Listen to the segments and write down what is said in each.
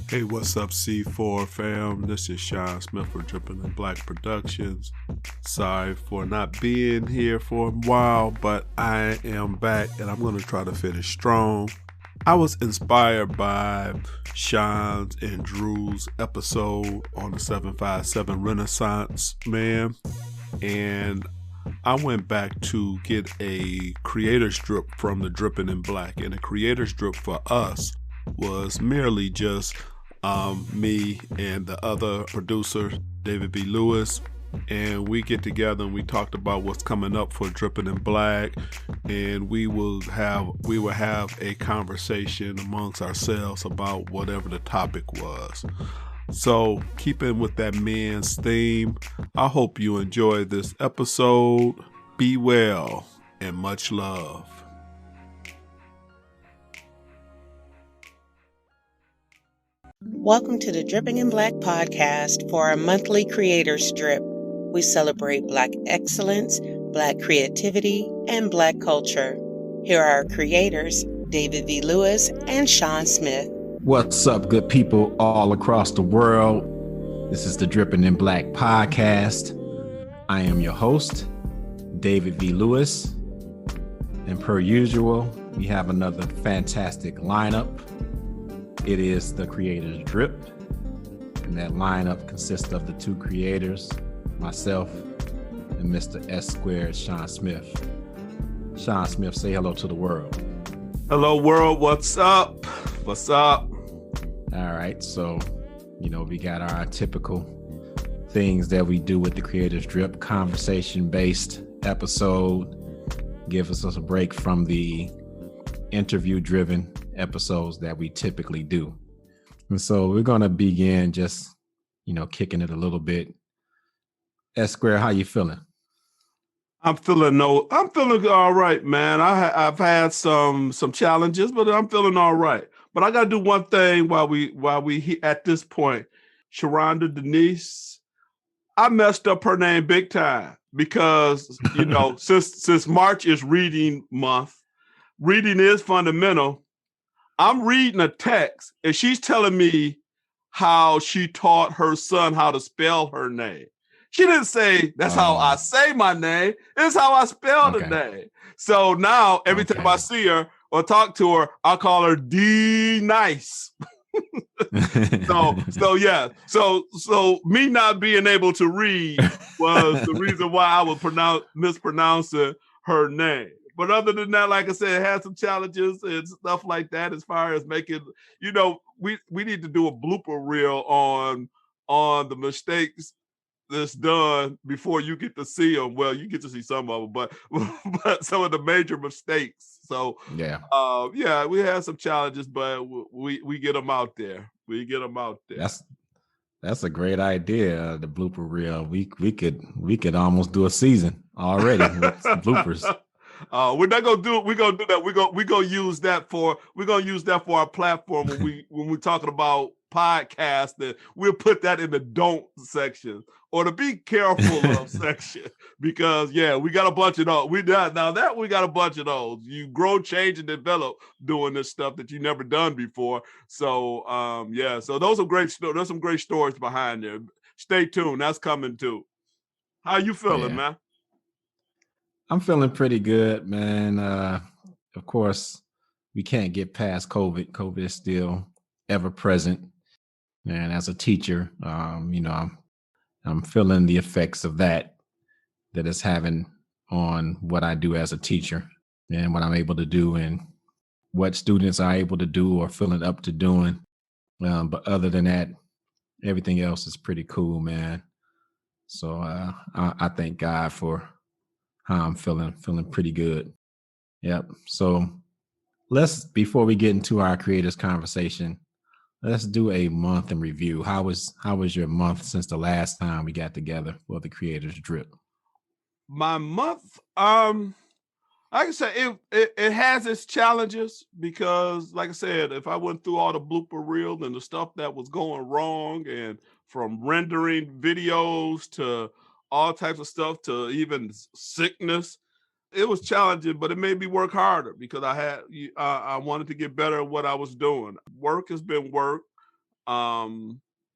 Hey, what's up, C4 fam? This is Shawn Smith for Drippin' in Black Productions. Sorry for not being here for a while, but I am back and I'm going to try to finish strong. I was inspired by Shawn's and Drew's episode on the 757 Renaissance Man, and I went back to get a creator's drip from the Drippin' in Black, and the creator's drip for us was merely just me and the other producer, DiBk Lewis, and we get together and we talked about what's coming up for Drippin' in Black, and we will have a conversation amongst ourselves about whatever the topic was. So, keeping with that man's theme, I hope you enjoy this episode. Be well and much love. Welcome to the Dripping in Black podcast for our monthly Creators Drip. We celebrate Black excellence, Black creativity, and Black culture. Here are our creators, DiBk Lewis and Shawn Smith. What's up, good people all across the world? This is the Dripping in Black podcast. I am your host, DiBk Lewis. And per usual, we have another fantastic lineup. It is the Creators Drip, and that lineup consists of the two creators, myself and Mr. S Squared, Shawn Smith. Shawn Smith, say hello to the world. Hello, world. What's up? What's up? All right, so, we got our typical things that we do with the Creators Drip, conversation-based episode, give us a break from the interview-driven episodes that we typically do. And so we're going to begin just, kicking it a little bit. S Square, how you feeling? I'm feeling all right, man. I've had some challenges, but I'm feeling all right. But I got to do one thing while we at this point. Sharonda Denise, I messed up her name big time because, since March is reading month, reading is fundamental. I'm reading a text and she's telling me how she taught her son how to spell her name. She didn't say that's how I say my name. It's how I spell the name. So now every time I see her or talk to her, I call her D Nice. So me not being able to read was the reason why I was mispronouncing her name. But other than that, like I said, it had some challenges and stuff like that as far as making, we need to do a blooper reel on the mistakes that's done before you get to see them. Well, you get to see some of them, but some of the major mistakes. So we had some challenges, but we get them out there. We get them out there. That's a great idea. The blooper reel. We could almost do a season already with bloopers. We're not gonna do it. We're gonna do that. We're gonna use that for our platform when we're talking about podcasting. We'll put that in the don't section or the be careful of section because we got a bunch of those. We got a bunch of those. You grow, change, and develop doing this stuff that you never done before. So so those are great. There's some great stories behind there. Stay tuned. That's coming too. How you feeling, man? I'm feeling pretty good, man. Of course, we can't get past COVID. COVID is still ever present. And as a teacher, I'm feeling the effects of that it's having on what I do as a teacher and what I'm able to do and what students are able to do or feeling up to doing. But other than that, everything else is pretty cool, man. So I thank God for how I'm feeling pretty good. Yep. So before we get into our creators conversation, let's do a month in review. How was your month since the last time we got together for the Creators Drip? My month, like I said, it has its challenges because, like I said, if I went through all the blooper reels and the stuff that was going wrong, and from rendering videos to all types of stuff to even sickness, it was challenging, but it made me work harder because I wanted to get better at what I was doing. Work has been work.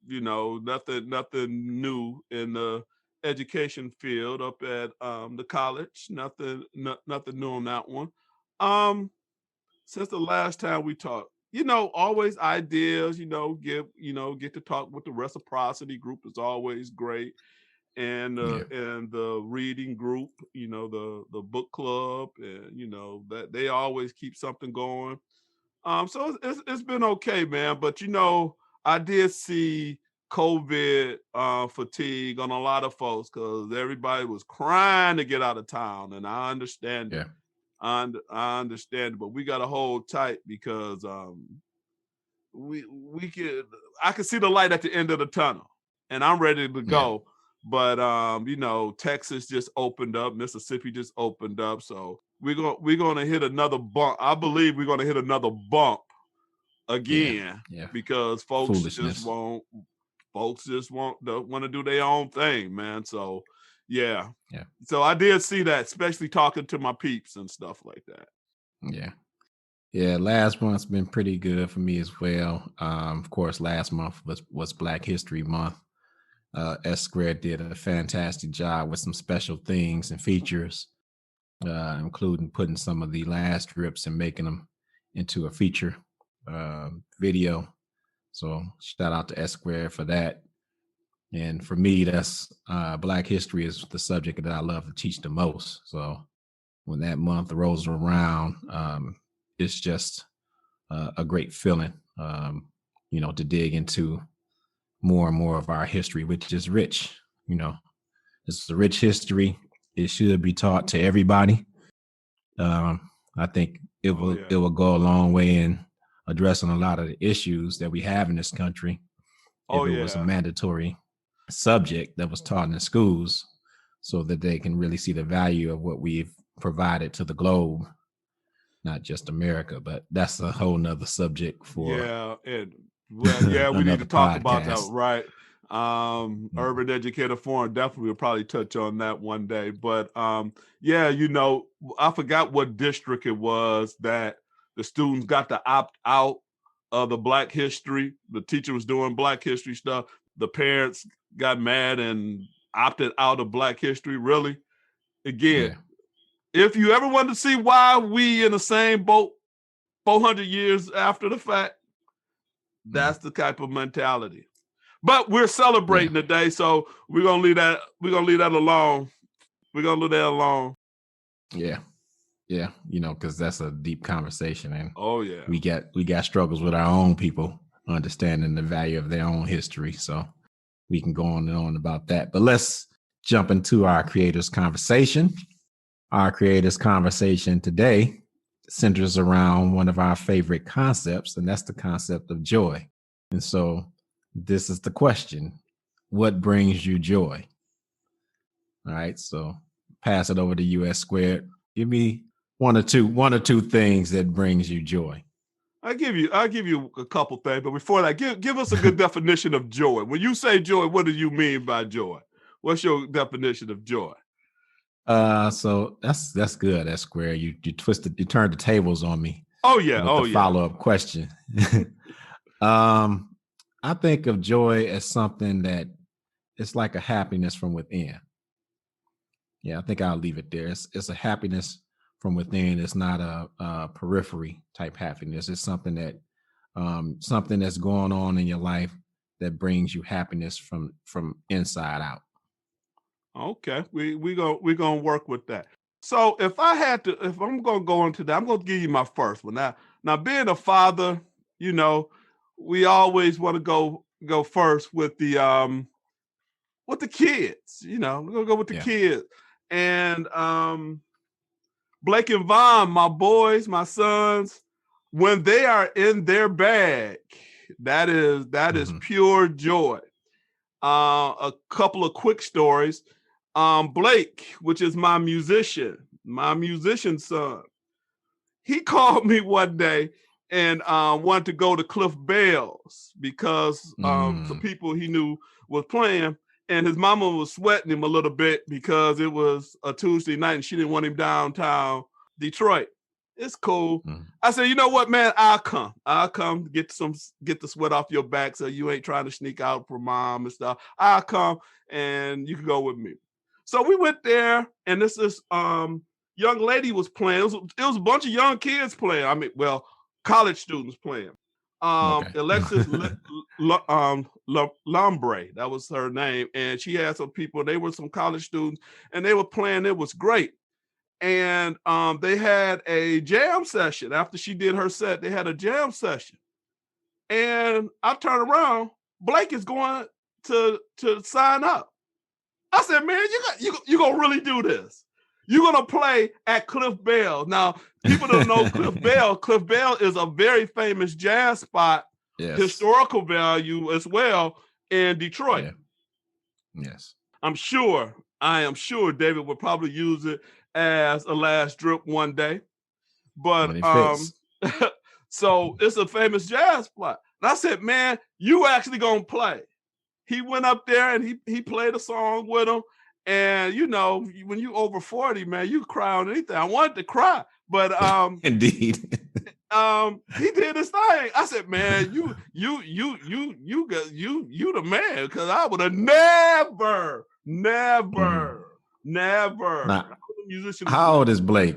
Nothing new in the education field up at the college. Nothing new on that one. Um, since the last time we talked, always ideas. Get to talk with the reciprocity group is always great, Yeah. and the reading group, the book club, and that they always keep something going. So it's been okay, man. But I did see COVID fatigue on a lot of folks because everybody was crying to get out of town, and I understand it. Yeah. I understand it, but we got to hold tight because we could I can see the light at the end of the tunnel, and I'm ready to Yeah. go. But Texas just opened up, Mississippi just opened up, so we're gonna hit another bump. I believe we're gonna hit another bump Yeah. again Yeah. because Foolishness. folks just want to do their own thing, man. So yeah. Yeah. So I did see that, especially talking to my peeps and stuff like that. Yeah. Yeah. Last month's been pretty good for me as well. Of course, last month was Black History Month. S Squared did a fantastic job with some special things and features, including putting some of the last strips and making them into a feature video. So shout out to S Squared for that. And for me, that's Black history is the subject that I love to teach the most. So when that month rolls around, it's just a great feeling, to dig into more and more of our history, which is rich. It's a rich history. It should be taught to everybody. I think it will go a long way in addressing a lot of the issues that we have in this country Oh if it was a yeah. mandatory subject that was taught in the schools so that they can really see the value of what we've provided to the globe, not just America. But that's a whole nother subject for Yeah, and yeah, we need to another talk about that, podcast. right? Yeah. Urban Educator Forum definitely will probably touch on that one day. But yeah, I forgot what district it was that the students got to opt out of the Black History. The teacher was doing Black History stuff. The parents got mad and opted out of Black History. Really? Again, Yeah. if you ever want to see why we in the same boat 400 years after the fact, Mhm. that's the type of mentality. But we're Yeah. celebrating today, so we're gonna leave that. We're gonna leave that alone. We're gonna leave that alone. Yeah. Yeah. Because that's a deep conversation, and Oh yeah. we got struggles with our own people understanding the value of their own history. So we can go on and on about that. But let's jump into our creators conversation. Our creators conversation today centers around one of our favorite concepts, and that's the concept of joy. And so this is the question: what brings you joy? All right. So pass it over to US Squared. Give me one or two things that brings you joy. I'll give you a couple things, but before that, give us a good definition of joy. When you say joy, what do you mean by joy? What's your definition of joy? So that's good. That's square. You turned the tables on me Oh yeah, with the oh yeah. follow-up question. um, I think of joy as something that it's like a happiness from within. Yeah, I think I'll leave it there. It's a happiness from within. It's not a periphery type happiness. It's something that's going on in your life that brings you happiness from inside out. Okay, we're gonna work with that. So if I'm gonna go into that, I'm gonna give you my first one. Now being a father, you know, we always want to go first with the kids. We're gonna go with the Yeah. kids. And Blake and Vaughn, my boys, my sons, when they are in their bag, that is Mhm. pure joy. A couple of quick stories. Blake, which is my musician son, he called me one day and wanted to go to Cliff Bell's because some Mm. people he knew was playing, and his mama was sweating him a little bit because it was a Tuesday night and she didn't want him downtown Detroit. It's cool. Mm. I said, you know what, man? I'll come get the sweat off your back so you ain't trying to sneak out from mom and stuff. I'll come and you can go with me. So we went there, and this young lady was playing. It was a bunch of young kids playing. I mean, well, college students playing. Okay. Alexis Lombre, that was her name, and she had some people. They were some college students, and they were playing. It was great. And they had a jam session after she did her set. They had a jam session, and I turned around. Blake is going to sign up. I said, "Man, you gonna really do this? You're gonna play at Cliff Bell." Now, people don't know Cliff Bell. Cliff Bell is a very famous jazz spot, yes. Historical value as well in Detroit. Yeah. Yes, I am sure David would probably use it as a last drip one day, but so it's a famous jazz spot. And I said, man, you actually gonna play. He went up there and he played a song with him. And you know, when you over 40, man, you cry on anything. I wanted to cry, but indeed. He did his thing. I said, man, you the man, because I would have never. Now, how old is Blake?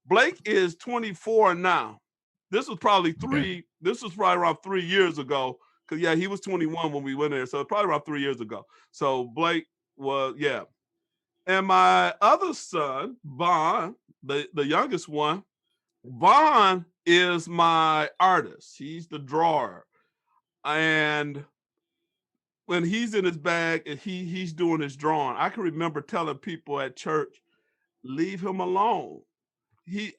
Blake is 24 now. This was probably This was probably around 3 years ago. Because he was 21 when we went there, so probably around 3 years ago. So Blake was and my other son, Vaughn, the youngest one, Vaughn is my artist. He's the drawer, and when he's in his bag and he's doing his drawing, I can remember telling people at church, leave him alone.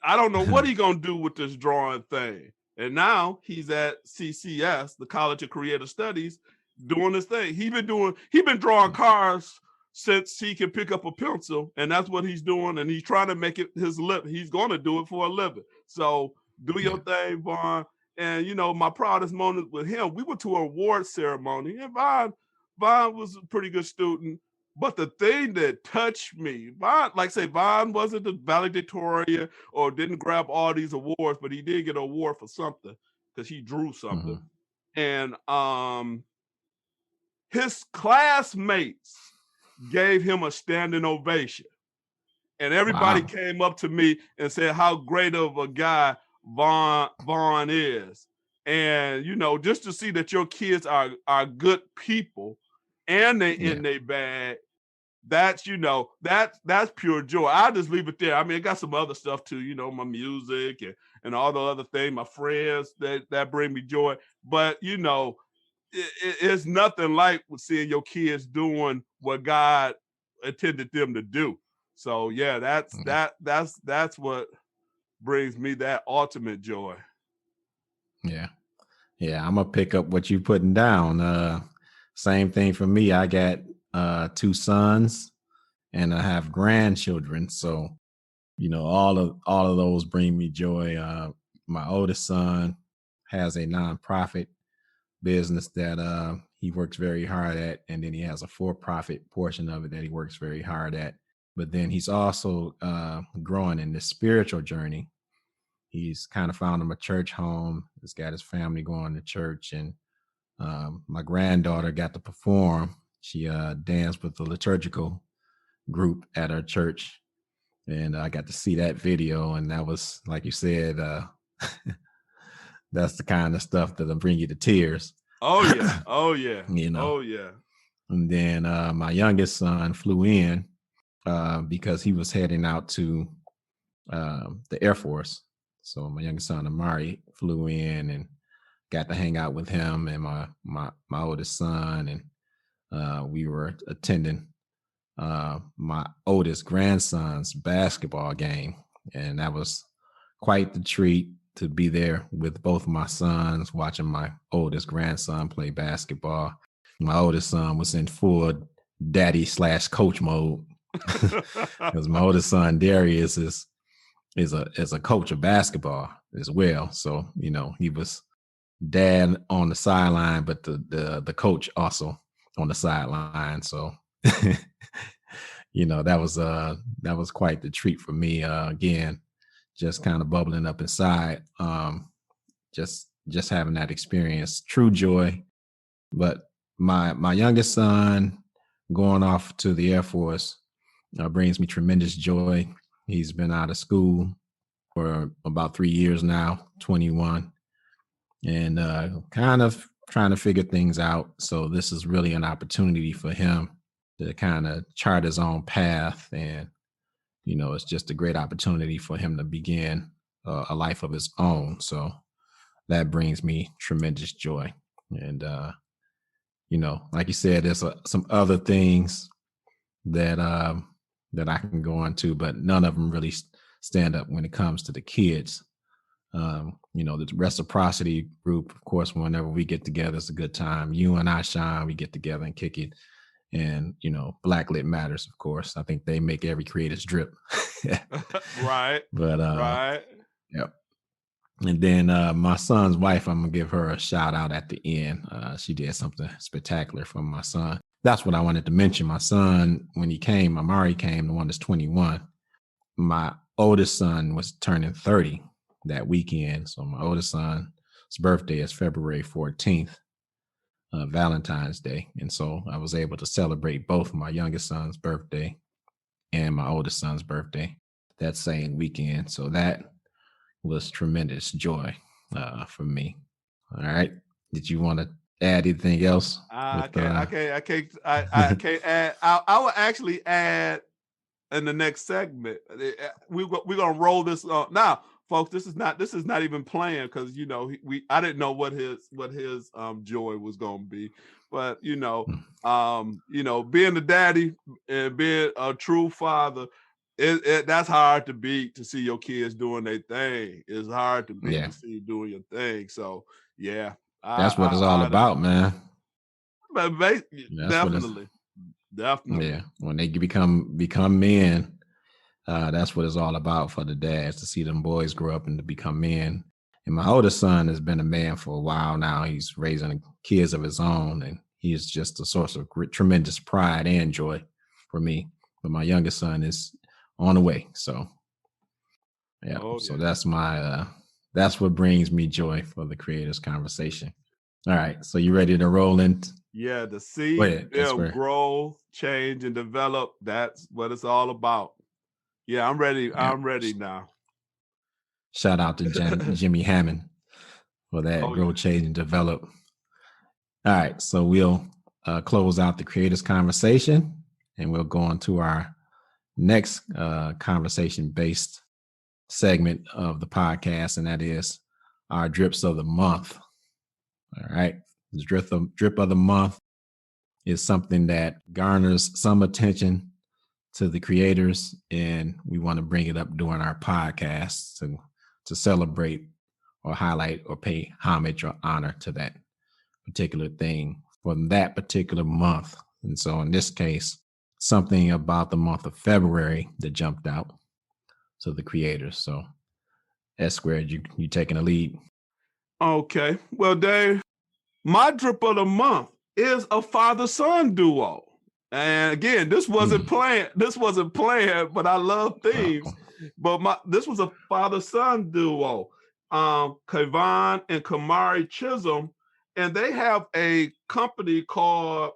I don't know what he's gonna do with this drawing thing. And now he's at CCS, the College of Creative Studies, doing this thing. He's been drawing cars since he can pick up a pencil, and that's what he's doing. And he's trying to make it his living. He's going to do it for a living. So do your thing, Vaughn. And you know, my proudest moment with him, we went to an award ceremony, and Vaughn was a pretty good student. But the thing that touched me, Vaughn wasn't the valedictorian or didn't grab all these awards, but he did get an award for something because he drew something. Mm-hmm. And his classmates gave him a standing ovation. And everybody came up to me and said how great of a guy Vaughn is. And, you know, just to see that your kids are good people and they in their bag, that's pure joy. I just leave it there. I mean, I got some other stuff too, you know, my music and all the other things, my friends that bring me joy. But, you know, it's nothing like seeing your kids doing what God intended them to do. So that's what brings me that ultimate joy. Yeah. I'm gonna pick up what you're putting down. Same thing for me. I got 2 sons and I have grandchildren. So, you know, all of those bring me joy. My oldest son has a nonprofit business that he works very hard at, and then he has a for-profit portion of it that he works very hard at. But then he's also growing in this spiritual journey. He's kind of found him a church home. He's got his family going to church, and my granddaughter got to perform. She danced with the liturgical group at her church, and I got to see that video, and that was, like you said, that's the kind of stuff that'll bring you to tears. Oh yeah. You know. Oh yeah. And then my youngest son flew in because he was heading out to the Air Force. So my youngest son Amari flew in and got to hang out with him and my oldest son, and we were attending my oldest grandson's basketball game, and that was quite the treat to be there with both of my sons, watching my oldest grandson play basketball. My oldest son was in full daddy/coach mode because my oldest son Darius is a coach of basketball as well. So, you know, he was dad on the sideline, but the coach also on the sideline. So, you know, that was quite the treat for me. Again, just kind of bubbling up inside. Just having that experience, true joy. But my youngest son going off to the Air Force brings me tremendous joy. He's been out of school for about 3 years now, 21, and kind of trying to figure things out. So this is really an opportunity for him to kind of chart his own path. And, it's just a great opportunity for him to begin a life of his own. So that brings me tremendous joy. And, like you said, there's some other things that I can go into, but none of them really stand up when it comes to the kids. The reciprocity group, of course, whenever we get together, it's a good time. You and I, Shawn, we get together and kick it. And, Black Lit Matters, of course. I think they make every creator's drip. Right. But, right. Yep. And then my son's wife, I'm going to give her a shout out at the end. She did something spectacular for my son. That's what I wanted to mention. My son, when he came, Amari came, the one that's 21. My oldest son was turning 30 that weekend. So my oldest son's birthday is February 14th, Valentine's Day. And so I was able to celebrate both my youngest son's birthday and my oldest son's birthday that same weekend. So that was tremendous joy for me. All right. Did you want to add anything else? I can't add. I will actually add in the next segment. We're gonna roll this now, folks. This is not even planned because I didn't know what his joy was gonna be, but being the daddy and being a true father, that's hard to beat. To see your kids doing their thing, it's hard to beat to see you doing your thing. So yeah, that's what it's all about, man. But definitely. Yeah, when they become men, that's what it's all about for the dads, to see them boys grow up and to become men. And my oldest son has been a man for a while now. He's raising kids of his own, and he is just a source of tremendous pride and joy for me. But my youngest son is on the way. So so that's that's what brings me joy for the Creators Conversation. All right, so you ready to roll in? Yeah, to see them grow, change, and develop. That's what it's all about. Yeah, I'm ready. Yeah. I'm ready now. Shout out to Jimmy Hammond for that grow, change, and develop. All right, so we'll close out the Creators Conversation, and we'll go on to our next conversation-based segment of the podcast, and that is our drips of the month. All right. The drip of the month is something that garners some attention to the creators, and we want to bring it up during our podcast to celebrate or highlight or pay homage or honor to that particular thing for that particular month. And so in this case, something about the month of February that jumped out to the creators. So S Squared, you taking a lead? Okay. Well, Dave, my drip of the month is a father-son duo. And again, this wasn't planned. But I love themes. But this was a father-son duo, Kayvon and Kamari Chisholm, and they have a company called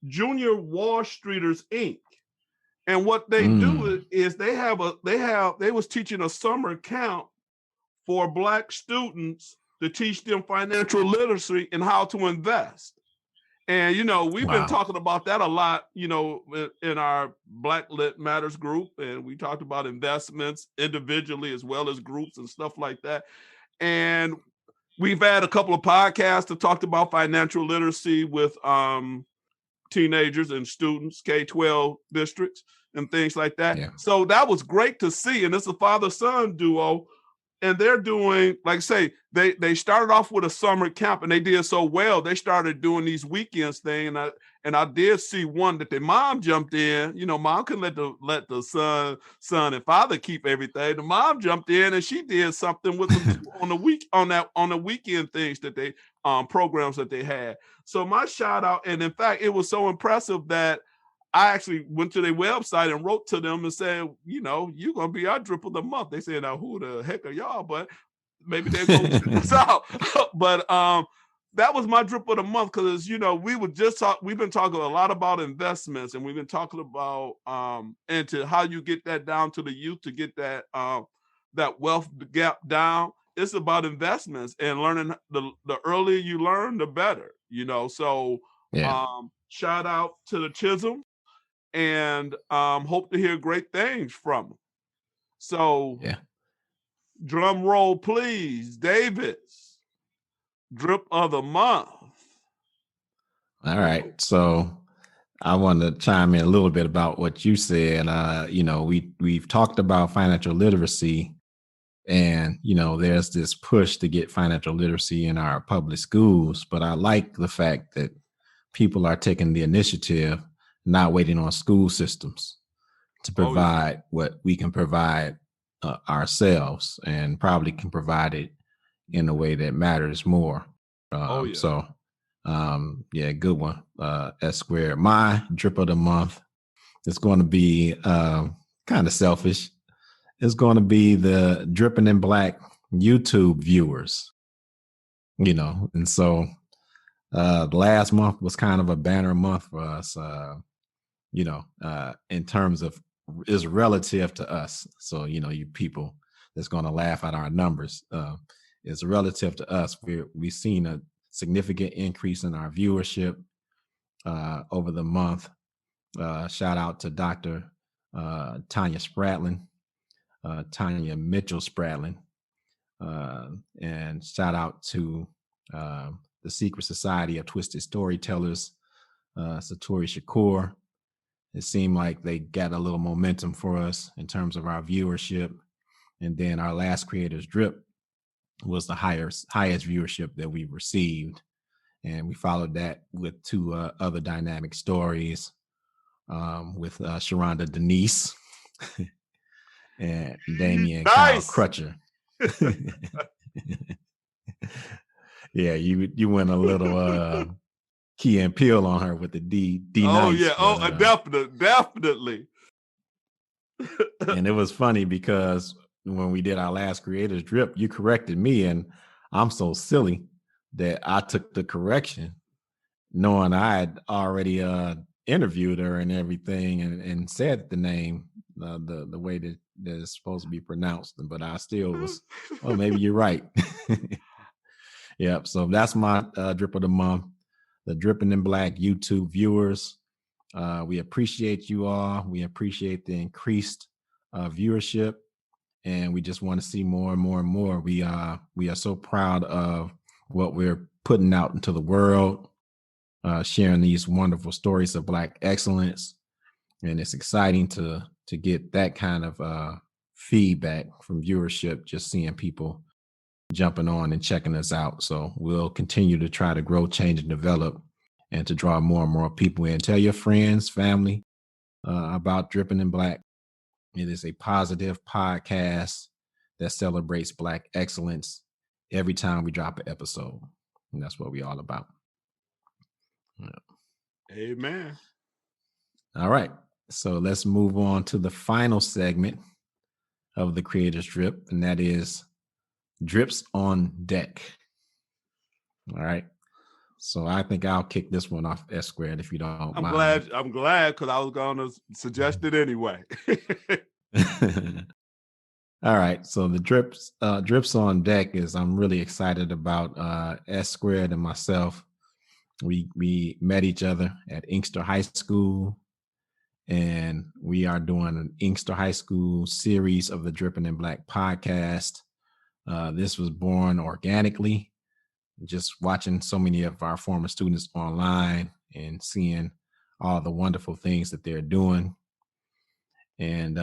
Junior Wall Streeters Inc. And what they do is they was teaching a summer camp for Black students to teach them financial literacy and how to invest. And, we've been talking about that a lot, in our Black Lit Matters group. And we talked about investments individually as well as groups and stuff like that. And we've had a couple of podcasts that talked about financial literacy with teenagers and students, K-12 districts and things like that. Yeah. So that was great to see. And it's a father-son duo. And they're doing, like I say, they started off with a summer camp and they did so well. They started doing these weekends thing. And I did see one that their mom jumped in. Mom couldn't let the son and father keep everything. The mom jumped in and she did something with them on the weekend things that they programs that they had. So my shout out, and in fact, it was so impressive that I actually went to their website and wrote to them and said, you know, you're gonna be our drip of the month. They said, now who the heck are y'all? But maybe they'll go check us out. But that was my drip of the month, because you know, we've been talking a lot about investments, and we've been talking about into how you get that down to the youth to get that that wealth gap down. It's about investments and learning. The earlier you learn, the better, you know. So shout out to the Chisholm, and hope to hear great things from them. So drum roll, please. Davis, drip of the month. All right. So I want to chime in a little bit about what you said. You know, we've talked about financial literacy, and, you know, there's this push to get financial literacy in our public schools. But I like the fact that people are taking the initiative, not waiting on school systems to provide what we can provide ourselves, and probably can provide it in a way that matters more. So, good one, S Squared. My drip of the month is going to be kind of selfish. It's going to be the Dripping in Black YouTube viewers, you know. And so the last month was kind of a banner month for us, you know, in terms of is relative to us. So, you know, you people that's going to laugh at our numbers, is relative to us. We've seen a significant increase in our viewership over the month. Shout out to Dr. Tanya Spradlin, Tanya Mitchell Spradlin, and shout out to the Secret Society of Twisted Storytellers, Satori Shakur. It seemed like they got a little momentum for us in terms of our viewership. And then our last Creators Drip was the highest viewership that we received. And we followed that with two other dynamic stories with Sharonda Denise and Damian Kyle Crutcher. Yeah, you went a little Key and Peele on her with the D Oh nice, definitely. And it was funny because when we did our last Creators Drip, you corrected me, and I'm so silly that I took the correction, knowing I had already interviewed her and everything, and said the name the way that it's supposed to be pronounced, but I still was, oh, maybe you're right. Yep. So that's my drip of the month, the Dripping in Black YouTube viewers. We appreciate you all. We appreciate the increased viewership, and we just want to see more and more and more. We are so proud of what we're putting out into the world, sharing these wonderful stories of Black excellence, and it's exciting to get that kind of feedback from viewership. Just seeing people jumping on and checking us out. So we'll continue to try to grow, change, and develop, and to draw more and more people in. Tell your friends, family about Dripping in Black. It is a positive podcast that celebrates Black excellence every time we drop an episode. And that's what we're all about. Yeah. Amen. All right. So let's move on to the final segment of the Creators Drip, and that is Drips on Deck. All right. So I think I'll kick this one off, S Squared, if you don't mind. I'm glad, because I was going to suggest it anyway. All right. So the drips on deck is, I'm really excited about S Squared and myself. We met each other at Inkster High School, and we are doing an Inkster High School series of the Dripping in Black podcast. This was born organically, just watching so many of our former students online and seeing all the wonderful things that they're doing. And,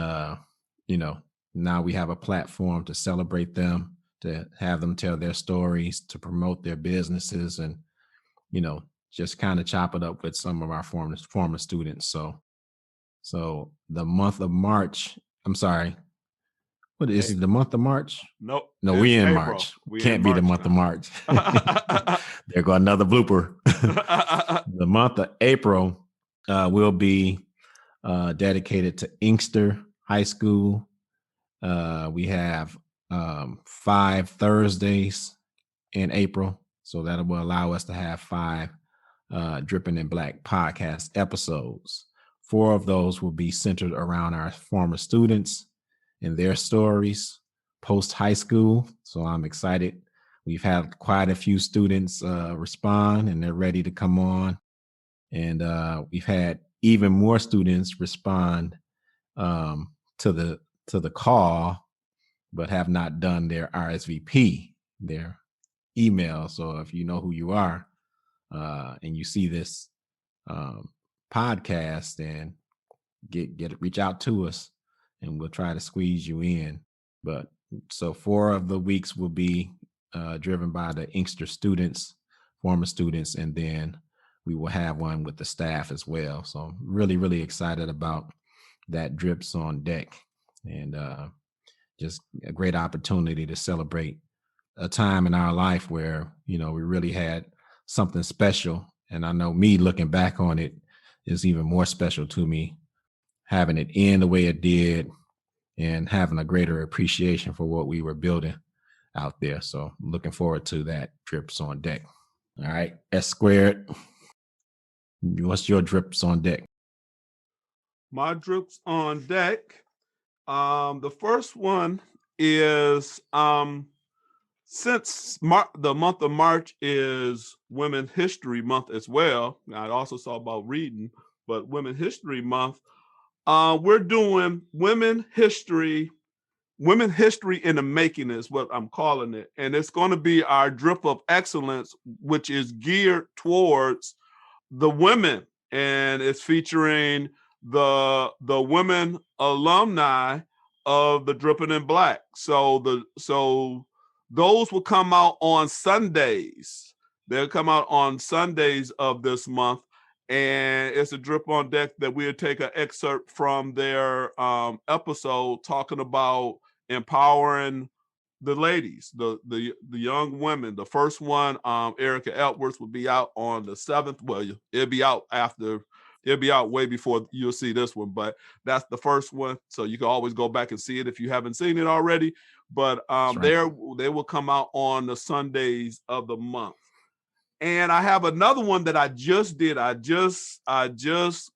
you know, now we have a platform to celebrate them, to have them tell their stories, to promote their businesses, and, you know, just kind of chop it up with some of our former students. So the month of March, I'm sorry, what is it, the month of March? No, we in April. March. Can't be the month of March. There go another blooper. The month of April will be dedicated to Inkster High School. We have 5 Thursdays in April, so that will allow us to have 5 Dripping in Black podcast episodes. 4 of those will be centered around our former students and their stories post high school. So I'm excited. We've had quite a few students respond, and they're ready to come on. And we've had even more students respond to the call, but have not done their RSVP, their email. So if you know who you are and you see this podcast, then reach out to us, and we'll try to squeeze you in. But so 4 of the weeks will be driven by the Inkster students, former students, and then we will have one with the staff as well. So I'm really, really excited about that Drips on Deck, and just a great opportunity to celebrate a time in our life where, we really had something special. And I know me looking back on it is even more special to me, having it end the way it did and having a greater appreciation for what we were building out there. So I'm looking forward to that Drips on Deck. All right, S Squared, what's your Drips on Deck? My Drips on Deck. The first one is since the month of March is Women's History Month as well. I also saw about reading, but Women's History Month, we're doing Women History in the Making is what I'm calling it. And it's going to be our Drip of Excellence, which is geared towards the women. And it's featuring the women alumni of the Dripping in Black. So those will come out on Sundays. They'll come out on Sundays of this month. And it's a Drip on Deck that we'll take an excerpt from their episode talking about empowering the ladies, the young women. The first one, Erica Edwards, will be out on the 7th. Well, it'll be out way before you'll see this one, but that's the first one. So you can always go back and see it if you haven't seen it already. But right, they will come out on the Sundays of the month. And I have another one that I just did. I just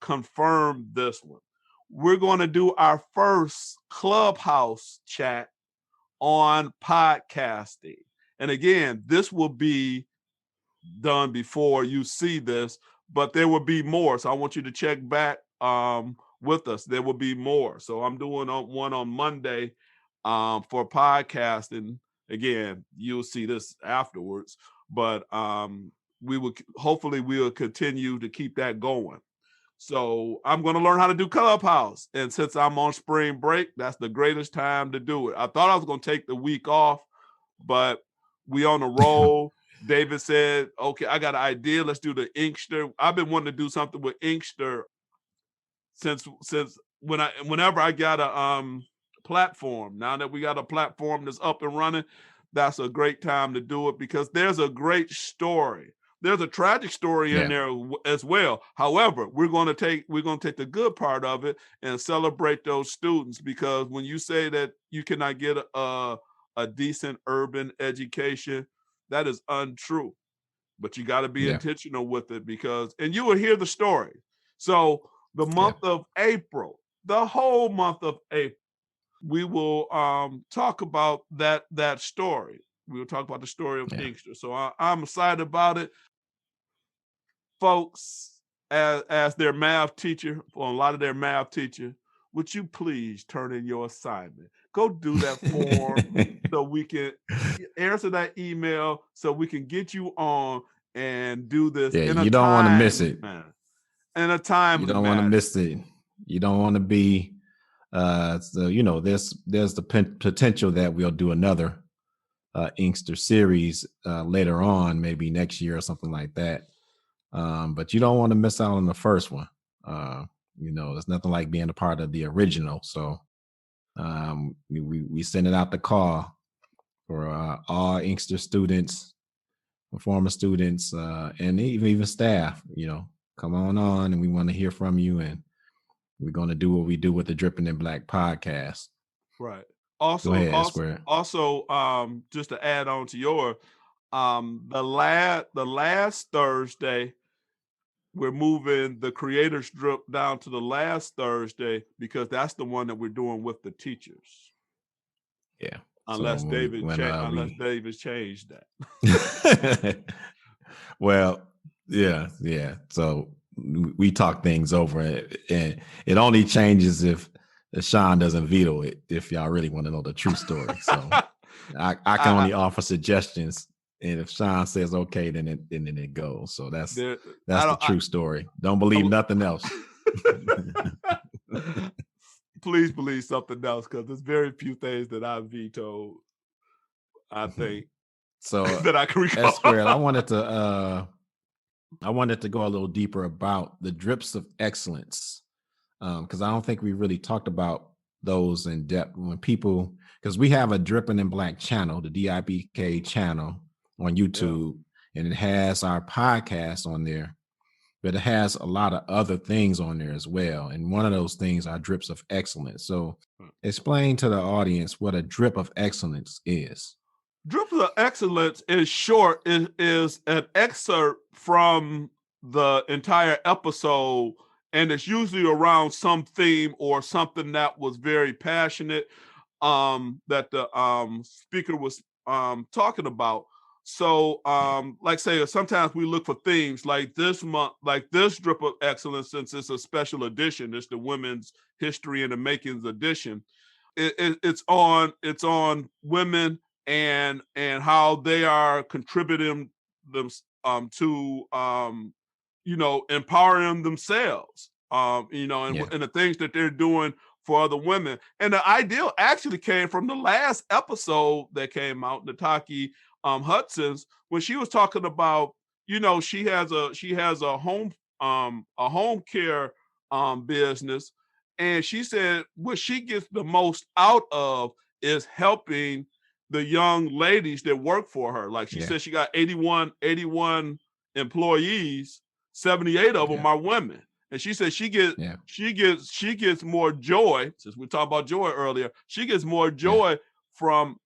confirmed this one. We're going to do our first Clubhouse chat on podcasting. And again, this will be done before you see this, but there will be more. So I want you to check back with us. There will be more. So I'm doing one on Monday for podcasting. Again, you'll see this afterwards, but we'll continue to keep that going. So I'm going to learn how to do Clubhouse. And since I'm on spring break, that's the greatest time to do it. I thought I was going to take the week off, but we on a roll. David said, okay, I got an idea. Let's do the Inkster. I've been wanting to do something with Inkster since whenever I got a platform. Now that we got a platform that's up and running, that's a great time to do it because there's a great story. There's a tragic story in there as well. However, we're going to take the good part of it and celebrate those students, because when you say that you cannot get a decent urban education, that is untrue. But you got to be intentional with it, and you will hear the story. So the month of April, the whole month of April, we will talk about that story. We will talk about the story of Inkster. So I'm excited about it. Folks, as their math teacher, for a lot of their math teacher, would you please turn in your assignment? Go do that form so we can answer that email so we can get you on and do this. Yeah, you don't want to miss it. In a time, you don't want to miss it. You don't want to be. There's the potential that we'll do another Inkster series later on, maybe next year or something like that. But you don't want to miss out on the first one. There's nothing like being a part of the original. So we send it out the call for all Inkster students, former students, and even staff. Come on, and we want to hear from you and we're going to do what we do with the Dripping in Black podcast. Right. Go ahead, Square. Also, just to add on to your, the last Thursday, we're moving the creators drip down to the last Thursday because that's the one that we're doing with the teachers. Yeah. Unless so David changed that. Well, yeah. So we talk things over, and it only changes if Shawn doesn't veto it. If y'all really want to know the true story, so I can only offer suggestions, and if Shawn says okay, then it goes. So that's the true story. Don't believe nothing else. Please believe something else, because there's very few things that I vetoed, I think. So that I can recall. Squared, I wanted to go a little deeper about the drips of excellence, because I don't think we really talked about those in depth. When people, because we have a Dripping in Black channel, the DiBk channel on YouTube, and it has our podcast on there, but it has a lot of other things on there as well. And one of those things are drips of excellence. So explain to the audience what a drip of excellence is. Drips of excellence is short, is an excerpt from the entire episode, and it's usually around some theme or something that was very passionate, that the speaker was talking about. So, like say, sometimes we look for themes like this month, like this drip of excellence, since it's a special edition, it's the Women's History and the Makings edition. It's on women and how they are contributing them to empowering themselves, and the things that they're doing for other women. And the ideal actually came from the last episode that came out, DiBk Hudson's, when she was talking about, she has a home care business, and she said what she gets the most out of is helping the young ladies that work for her. Like she said, she got 81 employees, 78 of them are women. And she said she gets more joy, since we talked about joy earlier, she gets more joy from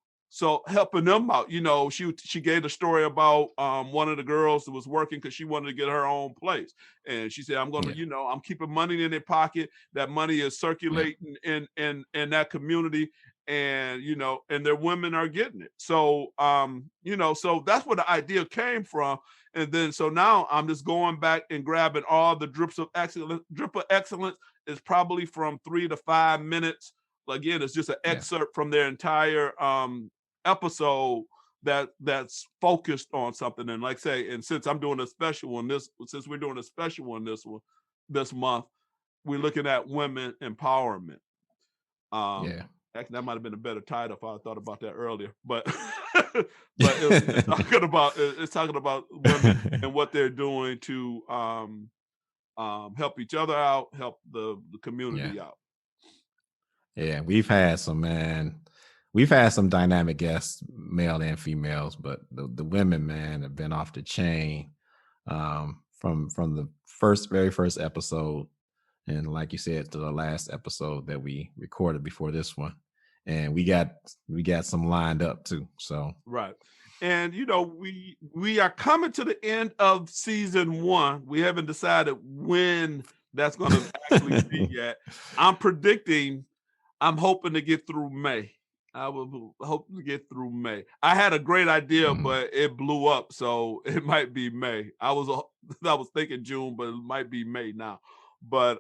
helping them out. She gave the story about one of the girls that was working because she wanted to get her own place. And she said, I'm going to, I'm keeping money in their pocket. That money is circulating in that community, and and their women are getting it. So so that's where the idea came from. And then so now I'm just going back and grabbing all the drips of excellence. Drip of excellence is probably from 3 to 5 minutes. Again, it's just an excerpt from their entire episode that's focused on something. And like say, and since I'm doing a special one this month, we're looking at women empowerment. Actually, that might have been a better title if I thought about that earlier. But it's talking about women and what they're doing to help each other out, help the community out. Yeah, we've had some dynamic guests, male and females, but the women, man, have been off the chain from the very first episode, and like you said, to the last episode that we recorded before this one. And we got some lined up too. So right. And we are coming to the end of season 1. We haven't decided when that's going to actually be yet. I'm hoping to get through May. I will hope to get through May. I had a great idea, but it blew up, so it might be May. I was thinking June, but it might be May now. But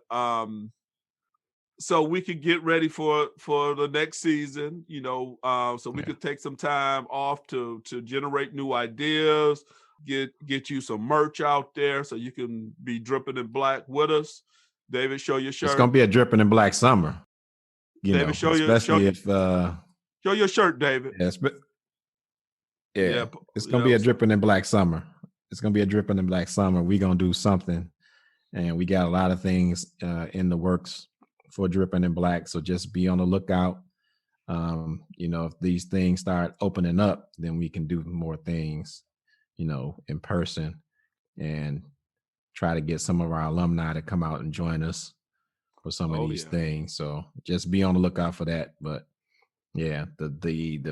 so we could get ready for the next season, so we could take some time off to generate new ideas, get you some merch out there so you can be dripping in black with us. David, show your shirt. It's gonna be a dripping in black summer. David, show your shirt, David. It's gonna be a dripping in black summer. It's gonna be a dripping in black summer. We're gonna do something, and we got a lot of things in the works for Dripping in Black. So just be on the lookout. If these things start opening up, then we can do more things, in person, and try to get some of our alumni to come out and join us for some of these yeah. things. So just be on the lookout for that. But yeah, the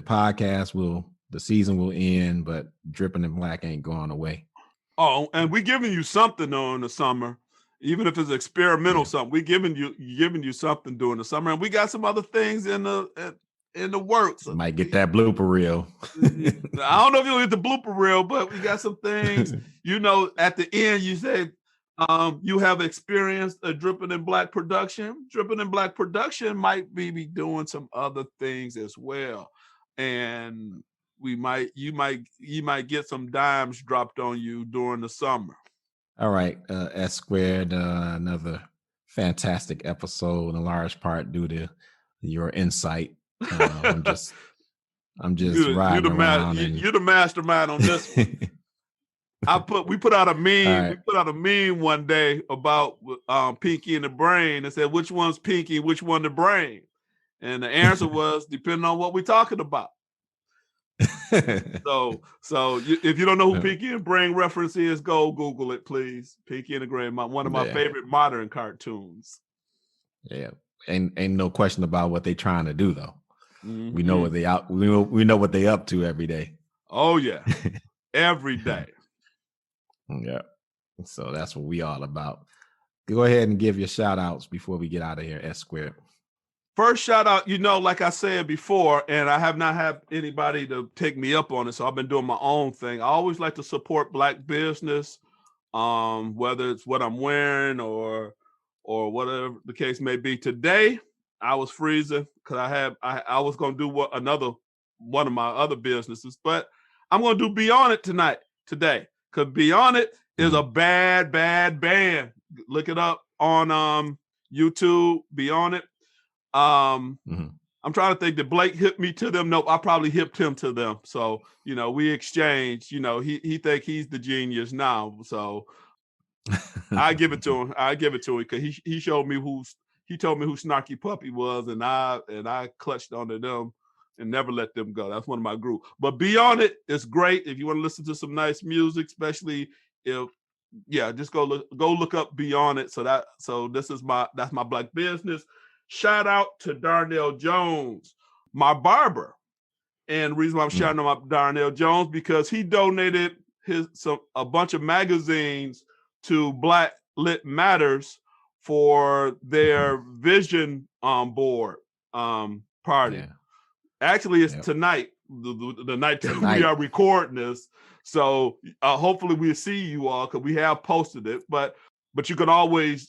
podcast the season will end, but Dripping in Black ain't going away. Oh, and we giving you something though in the summer, even if it's experimental something. We giving you something during the summer, and we got some other things in the works. Might get that blooper reel. I don't know if you'll get the blooper reel, but we got some things. At the end, you said you have experienced a Dripping in Black production. Dripping in Black production might be doing some other things as well, and you might get some dimes dropped on you during the summer. All right, S Squared, another fantastic episode in large part due to your insight. I'm just riding around. You're the mastermind on this one. We put out a meme. Right. We put out a meme one day about Pinky and the Brain and said, which one's Pinky, which one the brain? And the answer was depending on what we're talking about. So if you don't know who Pinky and Brain reference is, go Google it, please. Pinky and the Brain, one of my favorite modern cartoons. Yeah, ain't no question about what they're trying to do though. Mm-hmm. We know what we know what they up to every day. Oh yeah, every day. Yeah. So that's what we all about. Go ahead and give your shout outs before we get out of here, S Squared. First shout out, like I said before, and I have not had anybody to take me up on it, so I've been doing my own thing. I always like to support Black business, whether it's what I'm wearing or whatever the case may be. Today, I was freezing because I was going to do one of my other businesses, but I'm going to do Beyond It today, because Beyond It is a bad band. Look it up on YouTube, Beyond It. I'm trying to think, did Blake hip me to them? Nope, I probably hipped him to them. So, we exchanged, he think he's the genius now. So I give it to him. Because he showed me he told me who Snarky Puppy was, and I clutched onto them and never let them go. That's one of my group. But Beyond It is great. If you want to listen to some nice music, especially just go look up Beyond It. So that's my Black business. Shout out to Darnell Jones, my barber. And the reason why I'm shouting out Darnell Jones, because he donated a bunch of magazines to Black Lit Matters for their vision board party. Yeah. Actually, it's tonight, the night that we are recording this. So hopefully we'll see you all, because we have posted it. But you can always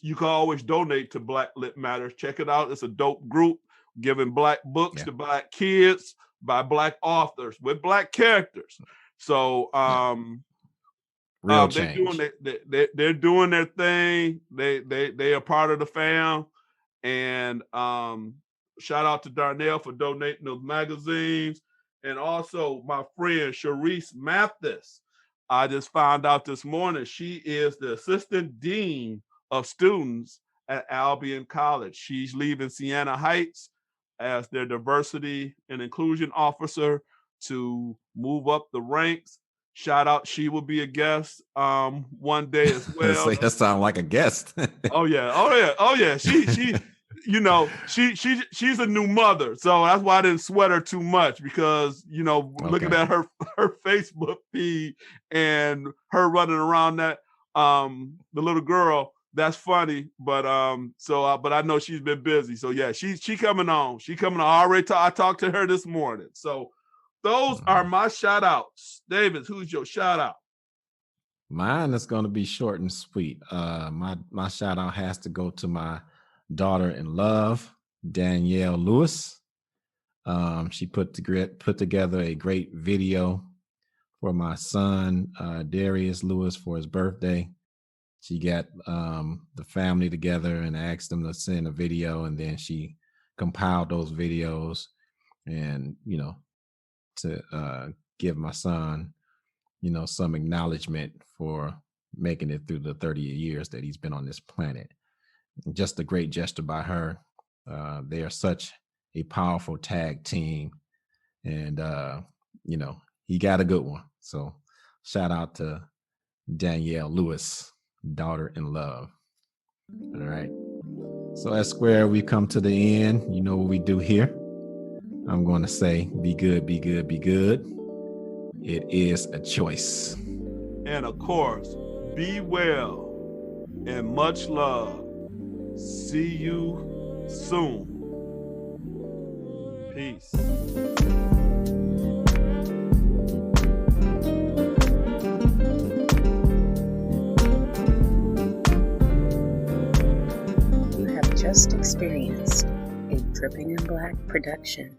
donate to Black Lit Matters. Check it out. It's a dope group giving Black books to Black kids by Black authors with Black characters. So they're doing their thing. They are part of the fam. And shout out to Darnell for donating those magazines. And also my friend Sharice Mathis. I just found out this morning she is the assistant dean of students at Albion College. She's leaving Siena Heights as their diversity and inclusion officer to move up the ranks. Shout out, she will be a guest one day as well. That sounds like a guest. Oh yeah. She she's a new mother, so that's why I didn't sweat her too much, because looking at her Facebook feed and her running around that the little girl, that's funny. But but I know she's been busy, so yeah, she coming on. I talked to her this morning. So those are my shout outs. David, who's your shout out? Mine is going to be short and sweet. My shout out has to go to my daughter in love, Danielle Lewis. She put together a great video for my son, Darius Lewis, for his birthday. She got the family together and asked them to send a video, and then she compiled those videos and, to give my son, some acknowledgement for making it through the 30 years that he's been on this planet. Just a great gesture by her. They are such a powerful tag team, and he got a good one. So shout out to Danielle Lewis, daughter in love. All right. So at Square, we come to the end. You know what we do here. I'm going to say, be good, be good, be good. It is a choice. And of course, be well and much love. See you soon. Peace. You have just experienced a Dripping in Black production.